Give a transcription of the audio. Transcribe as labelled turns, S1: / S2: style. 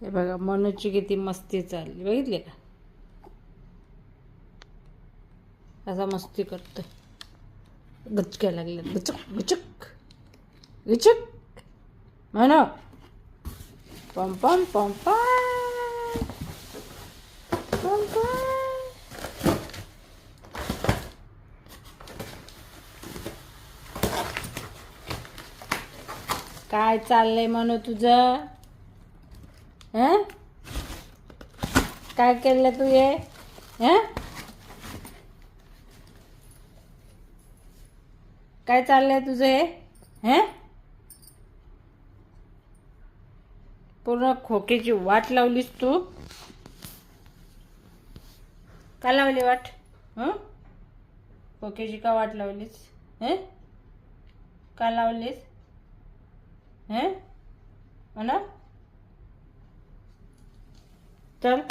S1: हे बघा मनूची किती मस्ती चालली बघितले का. असा मस्ती करतोय. गचक्या लागल्या गचक गचक गचक. मनू पम पम पम पम पम पम. काय चाललंय मनू तुझं. हं काय केलं तू हे. हं काय चाललंय तुझं हे. हं पूर्ण खोक्याची वाट लावलीस तू. का लावली वाट. हं खोक्याची का वाट लावलीस. हं का लावलीस. हं म्हणा चल.